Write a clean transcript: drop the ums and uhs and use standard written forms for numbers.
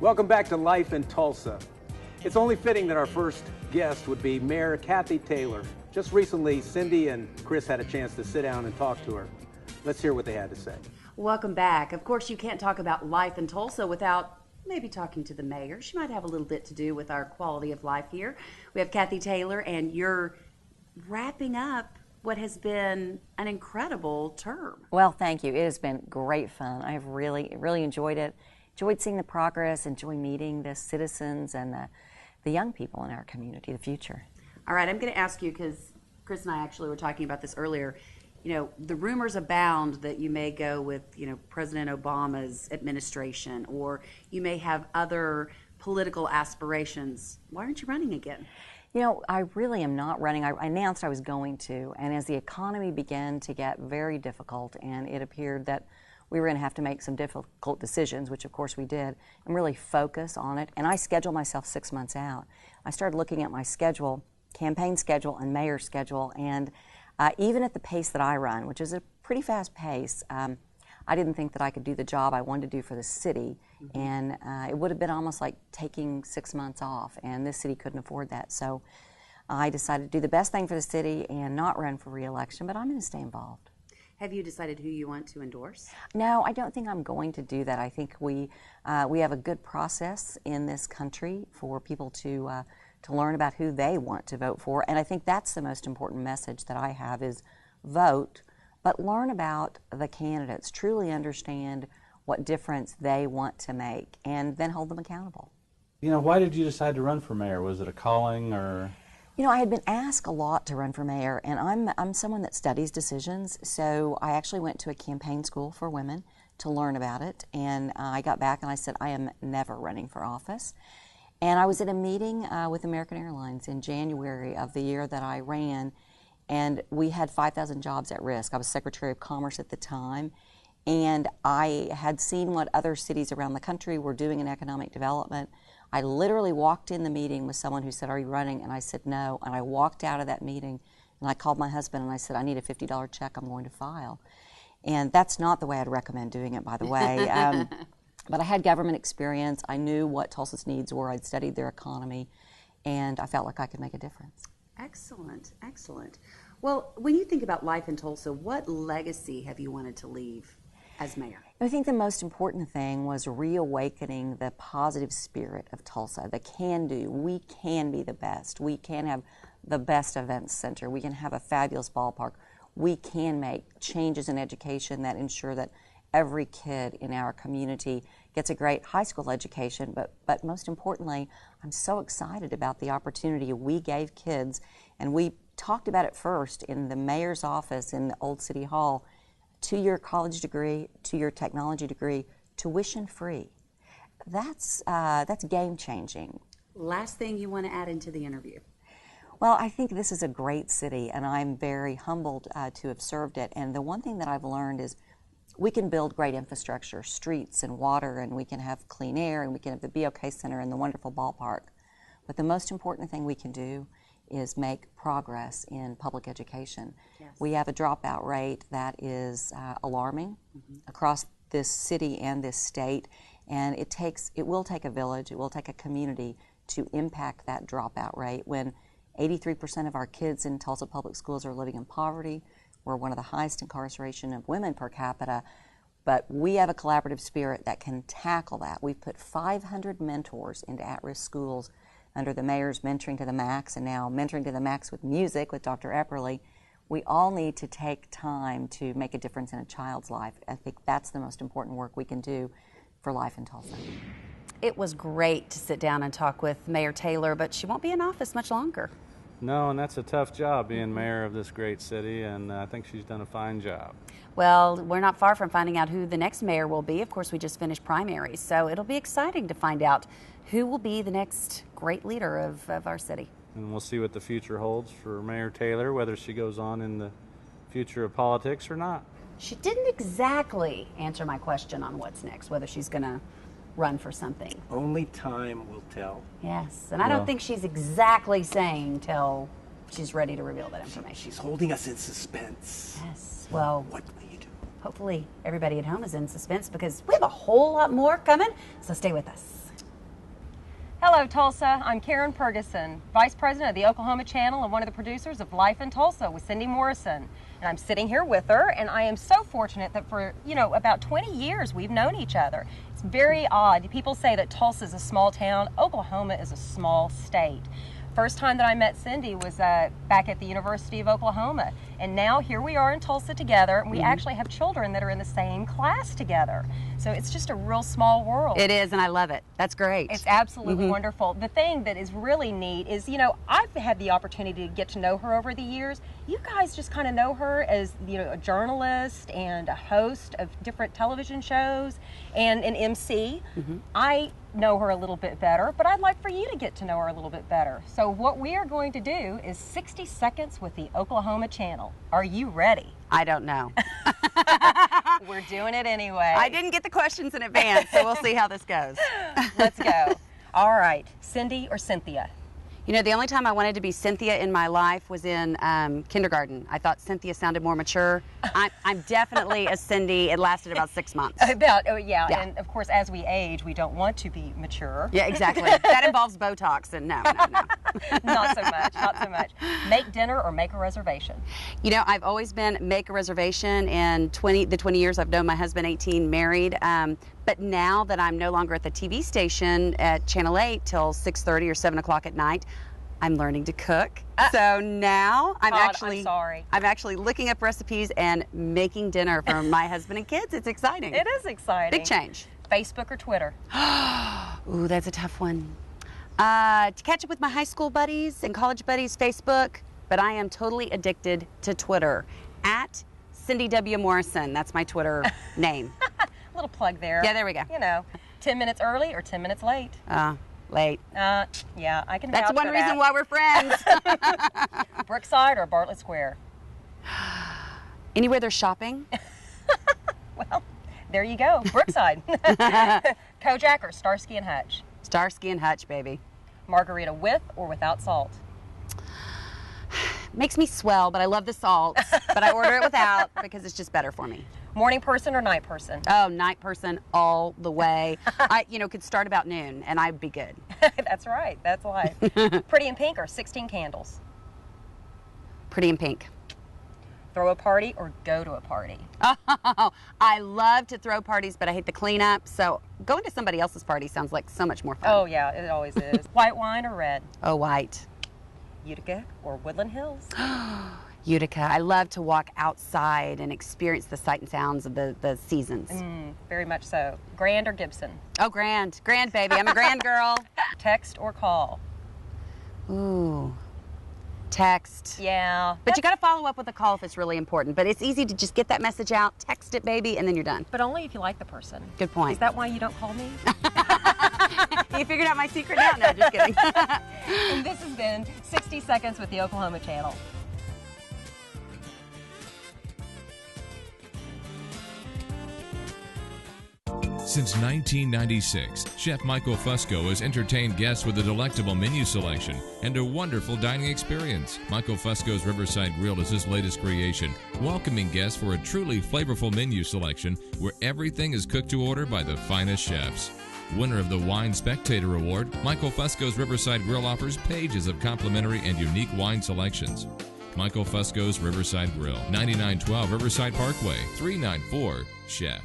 Welcome back to Life in Tulsa. It's only fitting that our first guest would be Mayor Kathy Taylor. Just recently, Cindy and Chris had a chance to sit down and talk to her. Let's hear what they had to say. Welcome back. Of course, you can't talk about life in Tulsa without maybe talking to the mayor. She might have a little bit to do with our quality of life here. We have Kathy Taylor, and you're wrapping up what has been an incredible term. Well, thank you. It has been great fun. I've really enjoyed it. Enjoyed seeing the progress, enjoyed meeting the citizens and the young people in our community, the future. All right, I'm going to ask you, because Chris and I actually were talking about this earlier. You know, the rumors abound that you may go with, President Obama's administration, or you may have other political aspirations. Why aren't you running again? I really am not running. I announced I was going to, and as the economy began to get very difficult and it appeared that we were going to have to make some difficult decisions, which of course we did, and really focus on it. And I scheduled myself 6 months out. I started looking at my schedule, campaign schedule and mayor's schedule, and even at the pace that I run, which is a pretty fast pace, I didn't think that I could do the job I wanted to do for the city. Mm-hmm. And it would have been almost like taking 6 months off, and this city couldn't afford that. So I decided to do the best thing for the city and not run for re-election, but I'm going to stay involved. Have you decided who you want to endorse? No, I don't think I'm going to do that. I think we have a good process in this country for people to learn about who they want to vote for, and I think that's the most important message that I have is vote, but learn about the candidates, truly understand what difference they want to make, and then hold them accountable. Why did you decide to run for mayor? Was it a calling or? I had been asked a lot to run for mayor, and I'm someone that studies decisions, so I actually went to a campaign school for women to learn about it, and I got back and I said, I am never running for office. And I was at a meeting with American Airlines in January of the year that I ran, and we had 5,000 jobs at risk. I was Secretary of Commerce at the time, and I had seen what other cities around the country were doing in economic development. I literally walked in the meeting with someone who said, are you running? And I said, no. And I walked out of that meeting and I called my husband and I said, I need a $50 check I'm going to file. And that's not the way I'd recommend doing it, by the way. But I had government experience. I knew what Tulsa's needs were. I'd studied their economy, and I felt like I could make a difference. Excellent, excellent. Well, when you think about life in Tulsa, what legacy have you wanted to leave as mayor? I think the most important thing was reawakening the positive spirit of Tulsa, the can-do. We can be the best. We can have the best events center. We can have a fabulous ballpark. We can make changes in education that ensure that every kid in our community gets a great high school education, but most importantly, I'm so excited about the opportunity we gave kids, and we talked about it first in the mayor's office in the old City Hall, 2-year college degree, 2-year technology degree, tuition free. That's game changing. Last thing you want to add into the interview? Well, I think this is a great city, and I'm very humbled to have served it. And the one thing that I've learned is we can build great infrastructure, streets and water, and we can have clean air, and we can have the BOK Center and the wonderful ballpark. But the most important thing we can do is make progress in public education. Yes. We have a dropout rate that is alarming across this city and this state, and it will take a village, it will take a community to impact that dropout rate. When 83% of our kids in Tulsa public schools are living in poverty, we're one of the highest incarceration of women per capita, but we have a collaborative spirit that can tackle that. We've put 500 mentors into at-risk schools under the mayor's Mentoring to the Max, and now Mentoring to the Max with music with Dr. Epperly. We all need to take time to make a difference in a child's life. I think that's the most important work we can do for life in Tulsa. It was great to sit down and talk with Mayor Taylor, but she won't be in office much longer. No, and that's a tough job, being mayor of this great city, and I think she's done a fine job. Well, we're not far from finding out who the next mayor will be. Of course, we just finished primaries, so it'll be exciting to find out who will be the next great leader of our city. And we'll see what the future holds for Mayor Taylor, whether she goes on in the future of politics or not. She didn't exactly answer my question on what's next, whether she's going to run for something. Only time will tell. Yes, and I don't think she's exactly saying till she's ready to reveal that information. She's holding us in suspense. Yes, well, what will you do? Hopefully everybody at home is in suspense because we have a whole lot more coming, so stay with us. Hello, Tulsa. I'm Karen Ferguson, Vice President of the Oklahoma Channel and one of the producers of Life in Tulsa with Cindy Morrison. And I'm sitting here with her, and I am so fortunate that for, about 20 years we've known each other. It's very odd. People say that Tulsa is a small town. Oklahoma is a small state. First time that I met Cindy was back at the University of Oklahoma, and now here we are in Tulsa together, and we actually have children that are in the same class together. So it's just a real small world. It is, and I love it. That's great. It's absolutely wonderful. The thing that is really neat is, I've had the opportunity to get to know her over the years. You guys just kind of know her as, a journalist and a host of different television shows and an MC. I know her a little bit better, but I'd like for you to get to know her a little bit better. So what we are going to do is 60 Seconds with the Oklahoma Channel. Are you ready? I don't know. We're doing it anyway. I didn't get the questions in advance, so we'll see how this goes. Let's go. All right, Cindy or Cynthia? The only time I wanted to be Cynthia in my life was in kindergarten. I thought Cynthia sounded more mature. I'm definitely a Cindy. It lasted about 6 months. Yeah. And of course, as we age, we don't want to be mature. Yeah, exactly. That involves Botox, and no. Not so much, not so much. Make dinner or make a reservation? I've always been make a reservation in the 20 years I've known my husband, 18, married. But now that I'm no longer at the TV station at Channel 8 till 6:30 or 7 o'clock at night, I'm learning to cook. So now I'm actually looking up recipes and making dinner for my husband and kids. It's exciting. It is exciting. Big change. Facebook or Twitter? Ooh, that's a tough one. To catch up with my high school buddies and college buddies, Facebook, but I am totally addicted to Twitter. At Cindy W. Morrison, that's my Twitter name. Little plug there. Yeah, there we go. 10 minutes early or 10 minutes late? Late. Yeah, I can That's vouch one for reason that. why we're friends. Brookside or Bartlett Square? Anywhere there's shopping. Well, there you go. Brookside. Kojak or Starsky and Hutch? Starsky and Hutch, baby. Margarita with or without salt? Makes me swell, but I love the salt. But I order it without because it's just better for me. Morning person or night person? Oh, night person all the way. I, could start about noon and I'd be good. That's right. That's life. Pretty in Pink or 16 Candles? Pretty in Pink. Throw a party or go to a party? Oh, I love to throw parties, but I hate the cleanup. So going to somebody else's party sounds like so much more fun. Oh, yeah, it always is. White wine or red? Oh, white. Utica or Woodland Hills? Utica. I love to walk outside and experience the sight and sounds of the seasons. Very much so. Grand or Gibson? Oh, Grand. Grand, baby. I'm a Grand girl. Text or call? Ooh. Text. Yeah. But you got to follow up with a call if it's really important. But it's easy to just get that message out, text it, baby, and then you're done. But only if you like the person. Good point. Is that why you don't call me? You figured out my secret now? No, just kidding. And this has been 60 Seconds with the Oklahoma Channel. Since 1996, Chef Michael Fusco has entertained guests with a delectable menu selection and a wonderful dining experience. Michael Fusco's Riverside Grill is his latest creation, welcoming guests for a truly flavorful menu selection where everything is cooked to order by the finest chefs. Winner of the Wine Spectator Award, Michael Fusco's Riverside Grill offers pages of complimentary and unique wine selections. Michael Fusco's Riverside Grill, 9912 Riverside Parkway, 394 Chef.